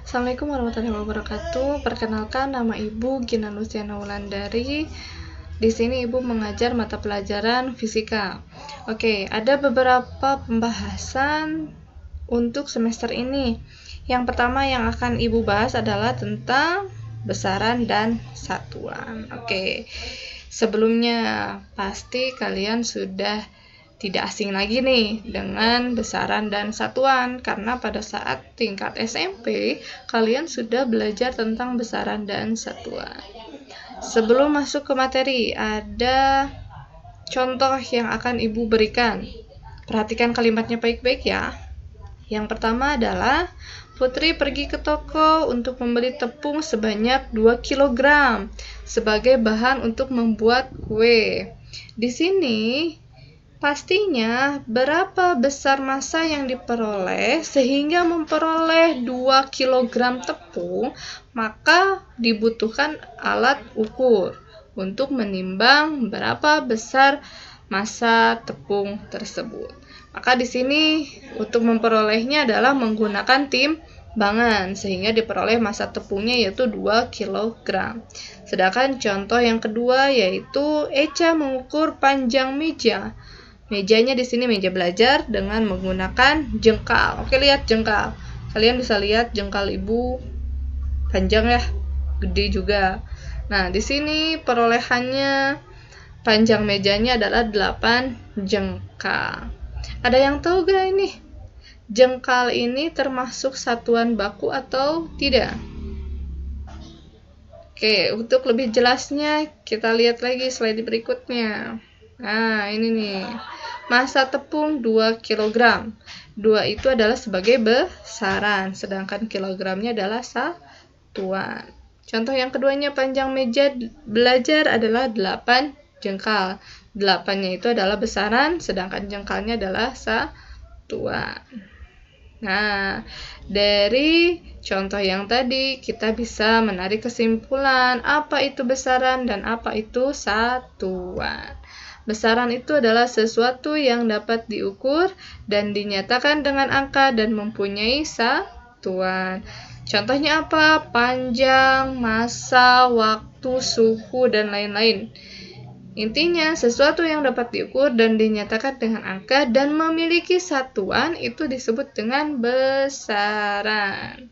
Assalamualaikum warahmatullahi wabarakatuh. Perkenalkan, nama Ibu Gina Luciana Wulandari. Di sini Ibu mengajar mata pelajaran fisika. Oke, ada beberapa pembahasan untuk semester ini. Yang pertama yang akan Ibu bahas adalah tentang besaran dan satuan. Oke. Sebelumnya pasti kalian sudah tidak asing lagi nih dengan besaran dan satuan, karena pada saat tingkat SMP kalian sudah belajar tentang besaran dan satuan. Sebelum masuk ke materi, ada contoh yang akan Ibu berikan. Perhatikan kalimatnya baik-baik ya. Yang pertama adalah Putri pergi ke toko untuk membeli tepung sebanyak 2 kg sebagai bahan untuk membuat kue. Di sini pastinya berapa besar massa yang diperoleh sehingga memperoleh 2 kg tepung, maka dibutuhkan alat ukur untuk menimbang berapa besar massa tepung tersebut. Maka di sini untuk memperolehnya adalah menggunakan timbangan sehingga diperoleh massa tepungnya yaitu 2 kg. Sedangkan contoh yang kedua yaitu Eca mengukur panjang meja. Mejanya di sini meja belajar dengan menggunakan jengkal. Oke, lihat jengkal. Kalian bisa lihat jengkal Ibu panjang ya, gede juga. Nah, di sini perolehannya panjang mejanya adalah 8 jengkal. Ada yang tahu gak ini? Jengkal ini termasuk satuan baku atau tidak? Oke, untuk lebih jelasnya kita lihat lagi slide berikutnya. Nah, ini nih. Massa tepung 2 kg. 2 itu adalah sebagai besaran, sedangkan kilogramnya adalah satuan. Contoh yang keduanya, panjang meja belajar adalah 8 jengkal. 8-nya itu adalah besaran, sedangkan jengkalnya adalah satuan. Nah, dari contoh yang tadi kita bisa menarik kesimpulan apa itu besaran dan apa itu satuan. Besaran itu adalah sesuatu yang dapat diukur dan dinyatakan dengan angka dan mempunyai satuan. Contohnya apa? Panjang, massa, waktu, suhu, dan lain-lain. Intinya, sesuatu yang dapat diukur dan dinyatakan dengan angka dan memiliki satuan itu disebut dengan besaran.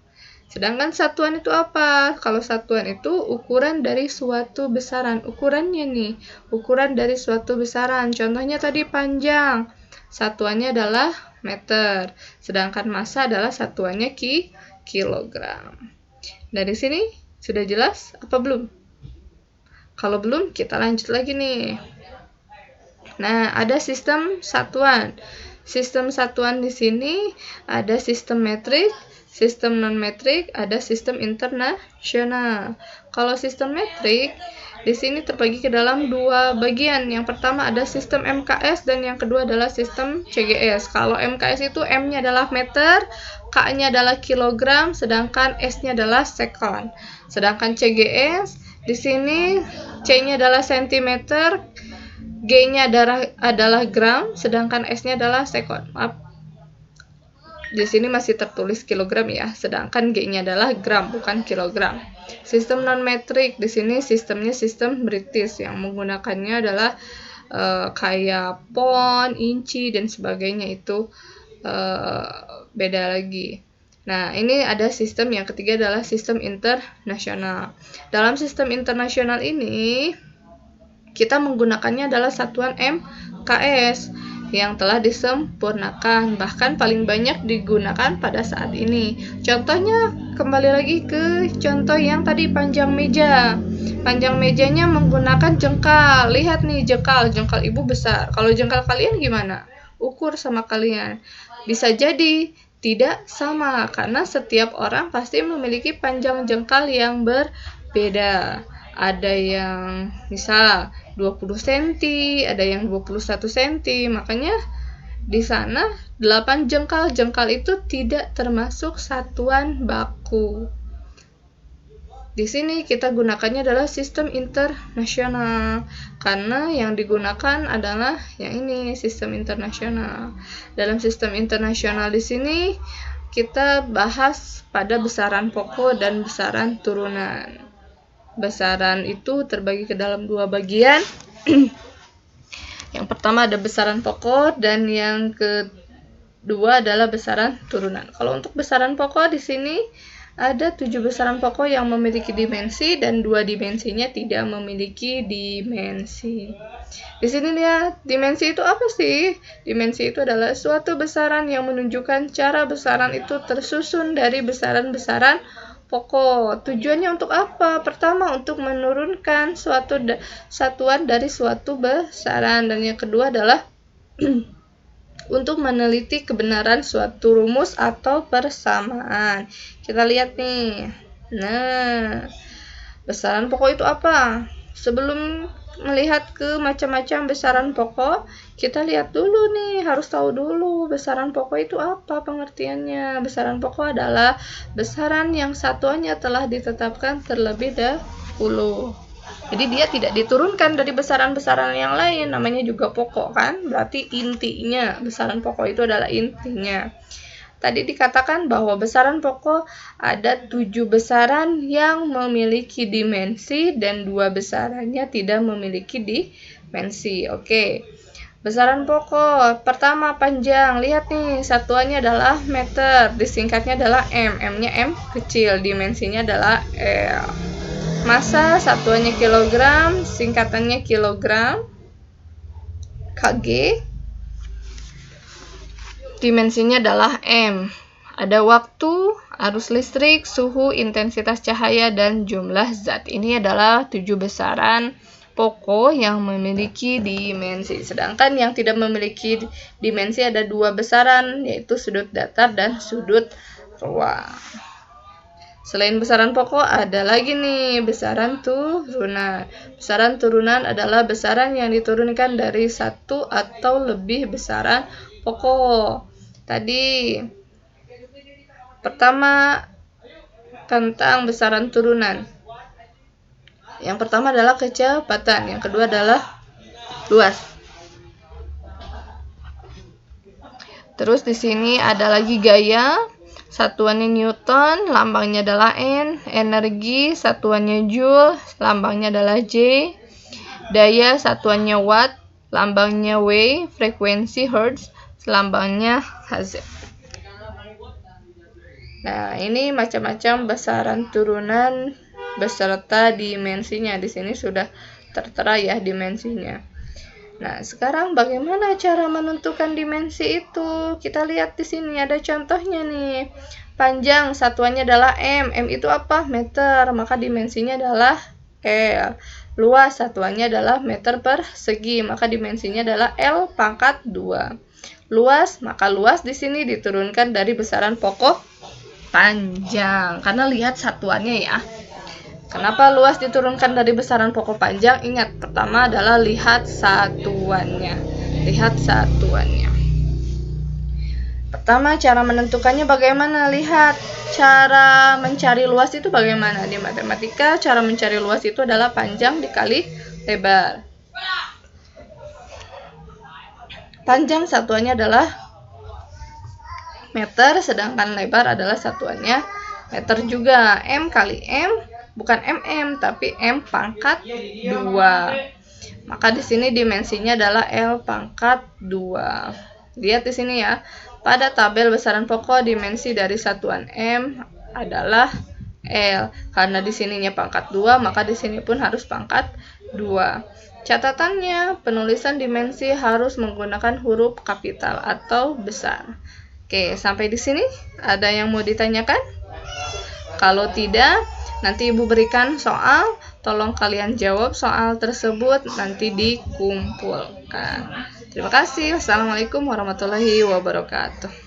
Sedangkan satuan itu apa? Kalau satuan itu ukuran dari suatu besaran. Ukurannya nih, ukuran dari suatu besaran. Contohnya tadi panjang. Satuannya adalah meter. Sedangkan massa adalah satuannya kilogram. Dari sini sudah jelas apa belum? Kalau belum, kita lanjut lagi nih. Nah, ada sistem satuan. Sistem satuan di sini ada sistem metrik, sistem non-metrik, ada sistem internasional. Kalau sistem metrik, di sini terbagi ke dalam dua bagian. Yang pertama ada sistem MKS dan yang kedua adalah sistem CGS. Kalau MKS itu M-nya adalah meter, K-nya adalah kilogram, sedangkan S-nya adalah sekon. Sedangkan CGS di sini C-nya adalah sentimeter, G-nya adalah gram, sedangkan S-nya adalah sekon. Maaf. Di sini masih tertulis kilogram ya, sedangkan G-nya adalah gram, bukan kilogram. Sistem non-metrik di sini sistemnya sistem British yang menggunakannya adalah kayak pon, inci dan sebagainya itu beda lagi. Nah, ini ada sistem yang ketiga adalah sistem internasional. Dalam sistem internasional ini, kita menggunakannya adalah satuan MKS yang telah disempurnakan, bahkan paling banyak digunakan pada saat ini. Contohnya, kembali lagi ke contoh yang tadi panjang meja. Panjang mejanya menggunakan jengkal. Lihat nih jengkal Ibu besar. Kalau jengkal kalian gimana? Ukur sama kalian. Bisa jadi tidak sama, karena setiap orang pasti memiliki panjang jengkal yang berbeda. Ada yang misal 20 cm, ada yang 21 cm. Makanya di sana 8 jengkal. Jengkal itu tidak termasuk satuan baku. Di sini kita gunakannya adalah sistem internasional karena yang digunakan adalah yang ini, sistem internasional. Dalam sistem internasional di sini kita bahas pada besaran pokok dan besaran turunan. Besaran itu terbagi ke dalam dua bagian. Yang pertama ada besaran pokok dan yang kedua adalah besaran turunan. Kalau untuk besaran pokok di sini ada 7 besaran pokok yang memiliki dimensi dan 2 dimensinya tidak memiliki dimensi. Di sini lihat, dimensi itu apa sih? Dimensi itu adalah suatu besaran yang menunjukkan cara besaran itu tersusun dari besaran-besaran pokok. Tujuannya untuk apa? Pertama, untuk menurunkan suatu satuan dari suatu besaran, dan yang kedua adalah untuk meneliti kebenaran suatu rumus atau persamaan. Kita lihat nih. Nah, besaran pokok itu apa? Sebelum melihat ke macam-macam besaran pokok, kita lihat dulu nih, harus tahu dulu besaran pokok itu apa pengertiannya. Besaran pokok adalah besaran yang satuannya telah ditetapkan terlebih dahulu. Jadi dia tidak diturunkan dari besaran-besaran yang lain, namanya juga pokok kan, berarti intinya, besaran pokok itu adalah intinya. Tadi dikatakan bahwa besaran pokok ada 7 besaran yang memiliki dimensi dan 2 besarannya tidak memiliki dimensi. Oke. Besaran pokok pertama panjang, lihat nih, satuannya adalah meter, disingkatnya adalah M, M-nya M kecil, dimensinya adalah L. Massa satuannya kilogram, singkatannya kilogram, kg, dimensinya adalah M. Ada waktu, arus listrik, suhu, intensitas cahaya, dan jumlah zat. Ini adalah 7 besaran pokok yang memiliki dimensi. Sedangkan yang tidak memiliki dimensi ada 2 besaran, yaitu sudut datar dan sudut ruang. Selain besaran pokok, ada lagi nih besaran turunan. Besaran turunan adalah besaran yang diturunkan dari satu atau lebih besaran pokok. Tadi pertama tentang besaran turunan. Yang pertama adalah kecepatan, yang kedua adalah luas. Terus di sini ada lagi gaya. Satuannya Newton, lambangnya adalah N. Energi, satuannya Joule, lambangnya adalah J. Daya, satuannya Watt, lambangnya W. Frekuensi Hertz, lambangnya Hz. Nah, ini macam-macam besaran turunan beserta dimensinya. Di sini sudah tertera ya dimensinya. Nah, sekarang bagaimana cara menentukan dimensi itu? Kita lihat di sini ada contohnya nih. Panjang satuannya adalah M. M itu apa? Meter. Maka dimensinya adalah L. Luas satuannya adalah meter persegi. Maka dimensinya adalah L pangkat 2. Luas, maka luas di sini diturunkan dari besaran pokok panjang. Karena lihat satuannya ya. Kenapa luas diturunkan dari besaran pokok panjang? Ingat, pertama adalah lihat satuannya. Lihat satuannya. Pertama, cara menentukannya bagaimana? Lihat cara mencari luas itu bagaimana. Di matematika, cara mencari luas itu adalah panjang dikali lebar. Panjang satuannya adalah meter, sedangkan lebar adalah satuannya meter juga. M kali M, bukan mm, tapi M pangkat 2. Maka di sini dimensinya adalah L pangkat 2. Lihat di sini ya. Pada tabel besaran pokok, dimensi dari satuan M adalah L. Karena di sininya pangkat 2, maka di sini pun harus pangkat 2. Catatannya, penulisan dimensi harus menggunakan huruf kapital atau besar. Oke, sampai di sini ada yang mau ditanyakan? Kalau tidak, nanti Ibu berikan soal, tolong kalian jawab soal tersebut, nanti dikumpulkan. Terima kasih. Wassalamualaikum warahmatullahi wabarakatuh.